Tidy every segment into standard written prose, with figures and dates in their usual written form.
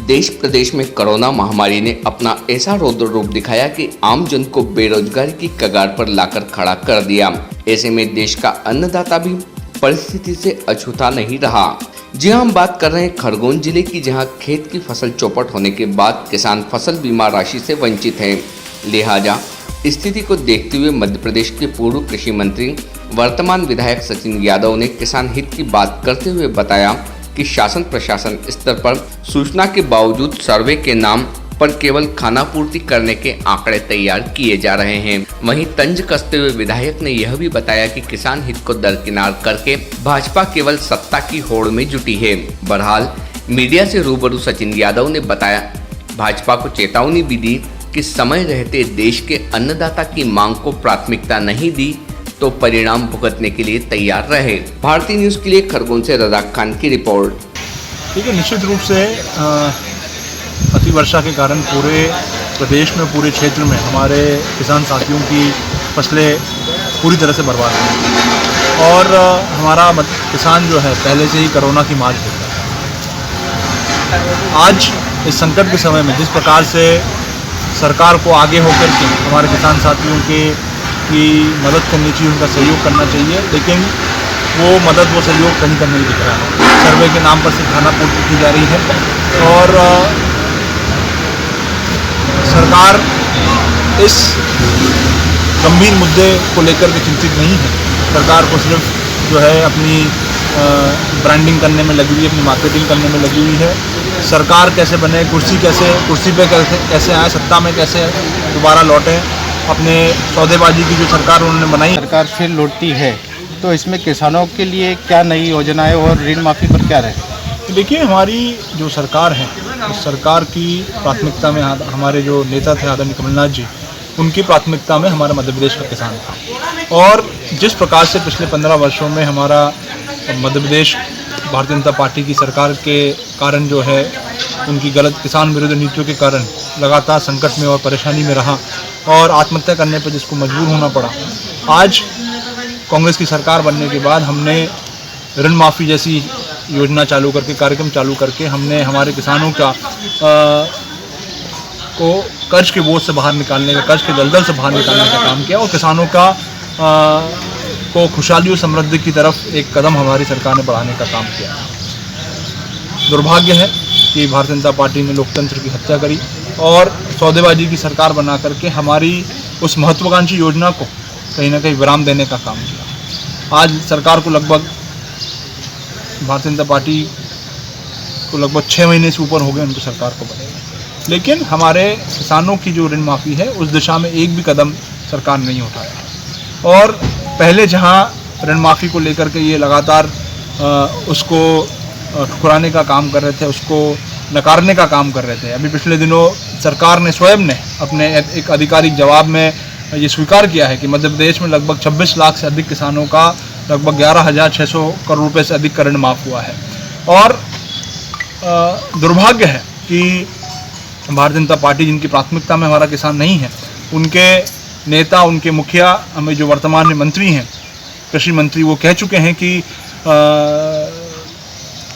देश प्रदेश में कोरोना महामारी ने अपना ऐसा रौद्र रूप दिखाया कि आम जन को बेरोजगारी की कगार पर लाकर खड़ा कर दिया। ऐसे में देश का अन्नदाता भी परिस्थिति से अछूता नहीं रहा। जी हम बात कर रहे हैं खरगोन जिले की, जहां खेत की फसल चौपट होने के बाद किसान फसल बीमा राशि से वंचित हैं। लिहाजा स्थिति को देखते हुए मध्य प्रदेश के पूर्व कृषि मंत्री वर्तमान विधायक सचिन यादव ने किसान हित की बात करते हुए बताया कि शासन प्रशासन स्तर पर सूचना के बावजूद सर्वे के नाम पर केवल खाना पूर्ति करने के आंकड़े तैयार किए जा रहे हैं। वहीं तंज कसते हुए विधायक ने यह भी बताया कि किसान हित को दरकिनार करके भाजपा केवल सत्ता की होड़ में जुटी है। बहरहाल मीडिया से रूबरू सचिन यादव ने बताया भाजपा को चेतावनी भी दी कि समय रहते देश के अन्नदाता की मांग को प्राथमिकता नहीं दी तो परिणाम भुगतने के लिए तैयार रहे। भारतीय न्यूज़ के लिए खरगोन से रज़ाक खान की रिपोर्ट। ठीक है, निश्चित रूप से अतिवर्षा के कारण पूरे प्रदेश में, पूरे क्षेत्र में हमारे किसान साथियों की फसलें पूरी तरह से बर्बाद हुई और हमारा किसान जो है पहले से ही कोरोना की मार झेल रहा है। आज इस संकट के समय में जिस प्रकार से सरकार को आगे होकर के हमारे किसान साथियों की मदद करनी चाहिए, उनका सहयोग करना चाहिए, लेकिन वो मदद, वो सहयोग कहीं का नहीं दिख रहा है। सर्वे के नाम पर सिर्फ खाना पूर्ति की जा रही है और सरकार इस गंभीर मुद्दे को लेकर के चिंतित नहीं है। सरकार को सिर्फ जो है अपनी ब्रांडिंग करने में लगी हुई है, अपनी मार्केटिंग करने में लगी हुई है। सरकार कैसे बने, कुर्सी पे कैसे आए, सत्ता में कैसे दोबारा लौटें, अपने सौदेबाजी की जो सरकार उन्होंने बनाई, सरकार फिर लौटती है तो इसमें किसानों के लिए क्या नई योजनाएं और ऋण माफ़ी पर क्या रहे? देखिए, हमारी जो सरकार है उस सरकार की प्राथमिकता में हमारे जो नेता थे आदरणीय कमलनाथ जी, उनकी प्राथमिकता में हमारा मध्य प्रदेश का किसान था। और जिस प्रकार से पिछले 15 वर्षों में हमारा मध्य प्रदेश भारतीय जनता पार्टी की सरकार के कारण जो है उनकी गलत किसान विरोधी नीतियों के कारण लगातार संकट में और परेशानी में रहा और आत्महत्या करने पर जिसको मजबूर होना पड़ा। आज कांग्रेस की सरकार बनने के बाद हमने ऋण माफ़ी जैसी योजना चालू करके, कार्यक्रम चालू करके हमने हमारे किसानों को कर्ज के बोझ से बाहर निकालने का, कर्ज के दलदल से बाहर निकालने का काम किया और किसानों को खुशहाली और समृद्धि की तरफ एक कदम हमारी सरकार ने बढ़ाने का काम किया। दुर्भाग्य है कि भारतीय जनता पार्टी ने लोकतंत्र की हत्या करी और सौदेबाजी की सरकार बना करके हमारी उस महत्वाकांक्षी योजना को कहीं ना कहीं विराम देने का काम किया। आज सरकार को लगभग, भारतीय जनता पार्टी को लगभग 6 महीने से ऊपर हो गए उनकी सरकार को बने, लेकिन हमारे किसानों की जो ऋण माफ़ी है उस दिशा में एक भी कदम सरकार नहीं उठाया। और पहले जहां ऋण माफ़ी को लेकर के ये लगातार उसको ठुकराने का काम कर रहे थे, उसको नकारने का काम कर रहे थे, अभी पिछले दिनों सरकार ने स्वयं ने अपने एक आधिकारिक जवाब में ये स्वीकार किया है कि मध्य प्रदेश में लगभग 26 लाख से अधिक किसानों का लगभग 11,600 करोड़ रुपए से अधिक का ऋण माफ़ हुआ है। और दुर्भाग्य है कि भारतीय जनता पार्टी, जिनकी प्राथमिकता में हमारा किसान नहीं है, उनके नेता, उनके मुखिया, हमें जो वर्तमान में मंत्री हैं, कृषि मंत्री, वो कह चुके हैं कि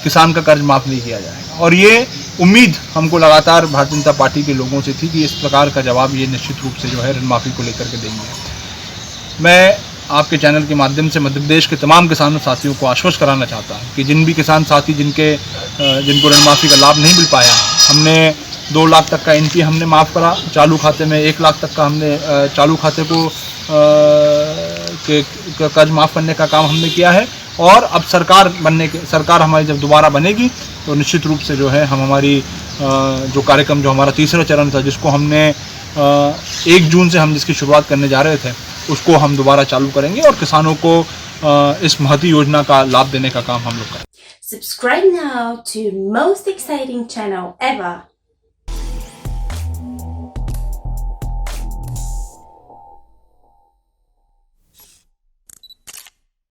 किसान का कर्ज माफ़ नहीं किया जाएगा। और ये उम्मीद हमको लगातार भारतीय जनता पार्टी के लोगों से थी कि इस प्रकार का जवाब ये निश्चित रूप से जो है ऋण माफ़ी को लेकर के देंगे। मैं आपके चैनल के माध्यम से मध्य प्रदेश के तमाम किसानों साथियों को आश्वस्त कराना चाहता हूँ कि जिन भी किसान साथी जिनको ऋण माफ़ी का लाभ नहीं मिल पाया, हमने 2 लाख तक का NPA हमने माफ़ करा, चालू खाते में 1 लाख तक का हमने चालू खाते को कर्ज माफ़ करने का काम हमने किया है। और अब सरकार हमारी जब दोबारा बनेगी तो निश्चित रूप से जो है हम हमारी जो कार्यक्रम, जो हमारा तीसरा चरण था, जिसको हमने 1 जून से हम जिसकी शुरुआत करने जा रहे थे, उसको हम दोबारा चालू करेंगे और किसानों को इस महती योजना का लाभ देने का काम हम लोग करेंगे। Subscribe now to most exciting channel ever.